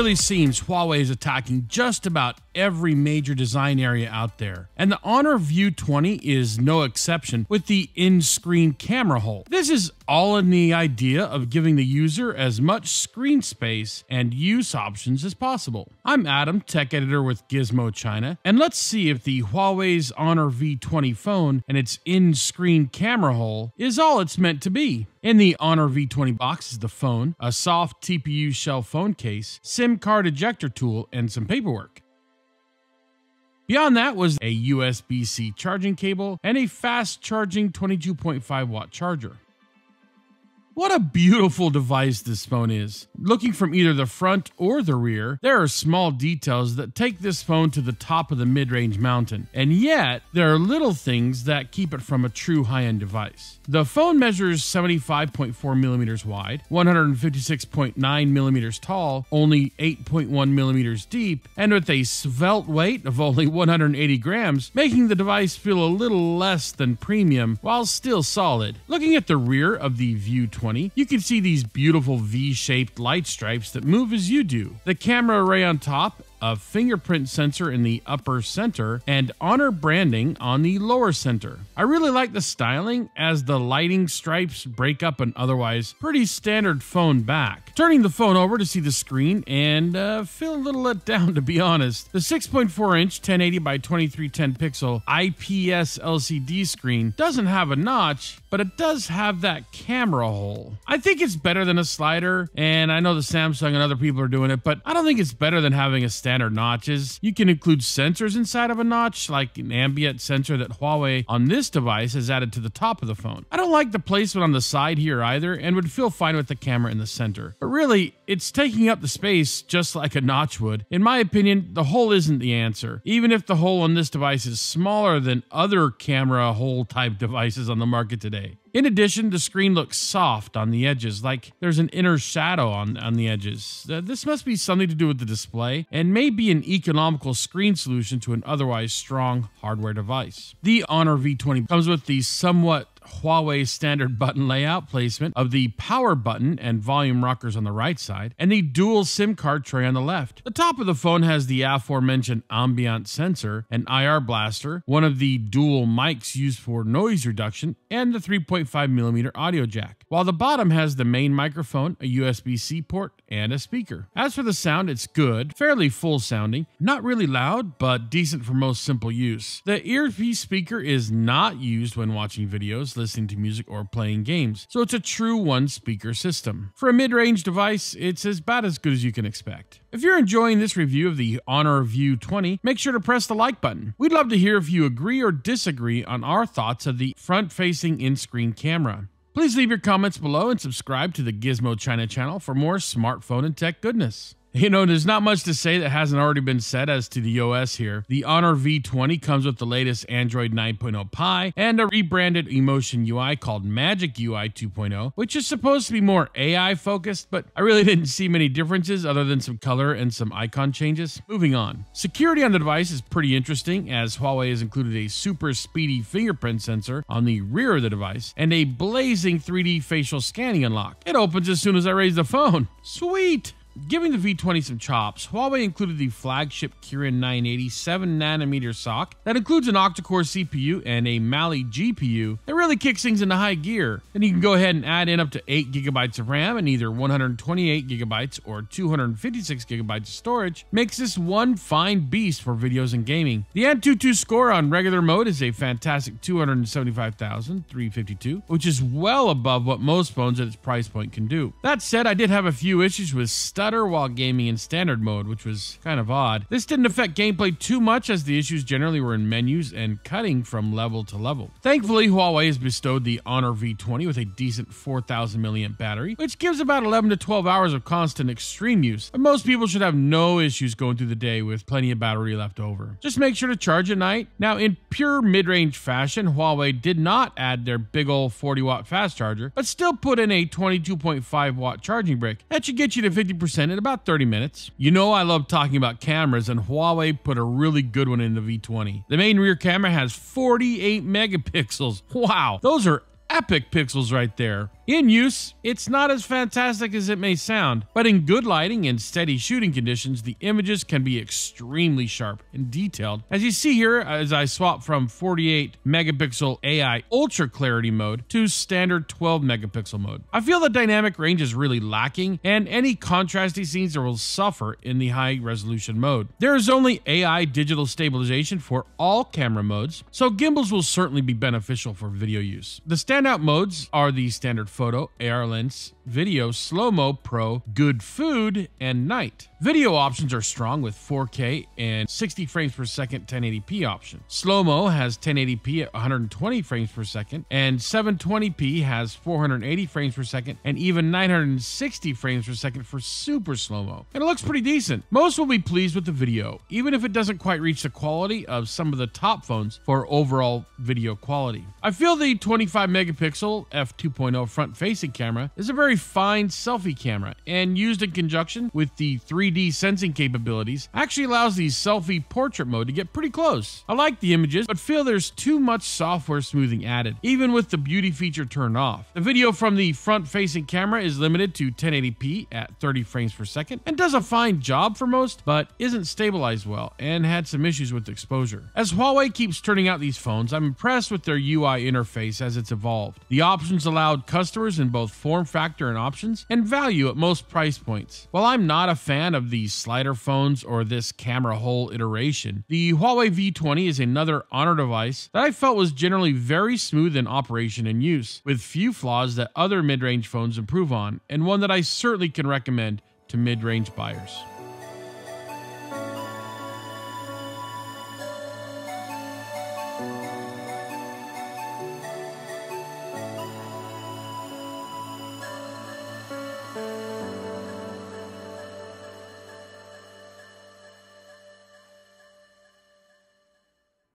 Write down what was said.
really seems Huawei is attacking just about every major design area out there, and the Honor View 20 is no exception with the in-screen camera hole. This is all in the idea of giving the user as much screen space and use options as possible. I'm Adam, tech editor with Gizmo China, and let's see if the Huawei's Honor V20 phone and its in-screen camera hole is all it's meant to be. In the Honor V20 box is the phone, a soft TPU shell phone case, SIM card ejector tool, and some paperwork. Beyond that was a USB-C charging cable and a fast-charging 22.5 watt charger. What a beautiful device this phone is. Looking from either the front or the rear, there are small details that take this phone to the top of the mid-range mountain, and yet there are little things that keep it from a true high-end device. The phone measures 75.4 millimeters wide, 156.9 millimeters tall, only 8.1 millimeters deep, and with a svelte weight of only 180 grams, making the device feel a little less than premium while still solid. Looking at the rear of the View 20, you can see these beautiful V-shaped light stripes that move as you do. The camera array on top, a fingerprint sensor in the upper center, and Honor branding on the lower center. I really like the styling as the lighting stripes break up an otherwise pretty standard phone back. Turning the phone over to see the screen and feel a little let down, to be honest. The 6.4-inch 1080 by 2310 pixel IPS LCD screen doesn't have a notch, but it does have that camera hole. I think it's better than a slider, and I know the Samsung and other people are doing it, but I don't think it's better than having a standard notches. You can include sensors inside of a notch, like an ambient sensor that Huawei on this device has added to the top of the phone. I don't like the placement on the side here either, and would feel fine with the camera in the center. But really, it's taking up the space just like a notch would. In my opinion, the hole isn't the answer, even if the hole on this device is smaller than other camera hole type devices on the market today. In addition, the screen looks soft on the edges, like there's an inner shadow on the edges. This must be something to do with the display, and may be an economical screen solution to an otherwise strong hardware device. The Honor V20 comes with the somewhat Huawei standard button layout placement of the power button and volume rockers on the right side, and the dual SIM card tray on the left. The top of the phone has the aforementioned ambient sensor, an IR blaster, one of the dual mics used for noise reduction, and the 3.5mm audio jack, while the bottom has the main microphone, a USB-C port, and a speaker. As for the sound, it's good, fairly full sounding, not really loud, but decent for most simple use. The earpiece speaker is not used when watching videos, listening to music, or playing games, so it's a true one-speaker system. For a mid-range device, it's about as good as you can expect. If you're enjoying this review of the Honor View 20, make sure to press the like button. We'd love to hear if you agree or disagree on our thoughts of the front-facing in-screen camera. Please leave your comments below and subscribe to the Gizmo China channel for more smartphone and tech goodness. You know, there's not much to say that hasn't already been said as to the OS here. The Honor V20 comes with the latest Android 9.0 Pie and a rebranded Emotion UI called Magic UI 2.0, which is supposed to be more AI focused, but I really didn't see many differences other than some color and some icon changes. Moving on. Security on the device is pretty interesting, as Huawei has included a super speedy fingerprint sensor on the rear of the device and a blazing 3D facial scanning unlock. It opens as soon as I raise the phone. Sweet! Giving the V20 some chops, Huawei included the flagship Kirin 980 7nm SoC that includes an octa-core CPU and a Mali GPU that really kicks things into high gear. Then you can go ahead and add in up to 8GB of RAM and either 128GB or 256GB of storage, makes this one fine beast for videos and gaming. The Antutu score on regular mode is a fantastic 275,352, which is well above what most phones at its price point can do. That said, I did have a few issues with stutter while gaming in standard mode, which was kind of odd. This didn't affect gameplay too much, as the issues generally were in menus and cutting from level to level. Thankfully, Huawei has bestowed the Honor V20 with a decent 4,000 mAh battery, which gives about 11 to 12 hours of constant extreme use, and most people should have no issues going through the day with plenty of battery left over. Just make sure to charge at night. Now, in pure mid-range fashion, Huawei did not add their big ol' 40-watt fast charger, but still put in a 22.5-watt charging brick. That should get you to 50% in about 30 minutes. You know I love talking about cameras, and Huawei put a really good one in the V20. The main rear camera has 48 megapixels. Wow, those are epic pixels right there. In use, it's not as fantastic as it may sound, but in good lighting and steady shooting conditions, the images can be extremely sharp and detailed. As you see here, as I swap from 48 megapixel AI ultra clarity mode to standard 12 megapixel mode. I feel the dynamic range is really lacking, and any contrasty scenes will suffer in the high resolution mode. There is only AI digital stabilization for all camera modes, so gimbals will certainly be beneficial for video use. The standout modes are the standard photo, AR lens, video, slow-mo, pro, good food, and night. Video options are strong with 4K and 60 frames per second 1080p option. Slow-mo has 1080p at 120 frames per second, and 720p has 480 frames per second, and even 960 frames per second for super slow-mo. And it looks pretty decent. Most will be pleased with the video, even if it doesn't quite reach the quality of some of the top phones for overall video quality. I feel the 25 megapixel f2.0 front-facing camera is a very fine selfie camera, and used in conjunction with the 3D sensing capabilities actually allows the selfie portrait mode to get pretty close. I like the images, but feel there's too much software smoothing added, even with the beauty feature turned off. The video from the front-facing camera is limited to 1080p at 30 frames per second and does a fine job for most, but isn't stabilized well and had some issues with exposure. As Huawei keeps turning out these phones, I'm impressed with their UI interface as it's evolved. The options allowed customers in both form factor and options and value at most price points. While I'm not a fan of these slider phones or this camera hole iteration, the Huawei V20 is another Honor device that I felt was generally very smooth in operation and use, with few flaws that other mid-range phones improve on, and one that I certainly can recommend to mid-range buyers.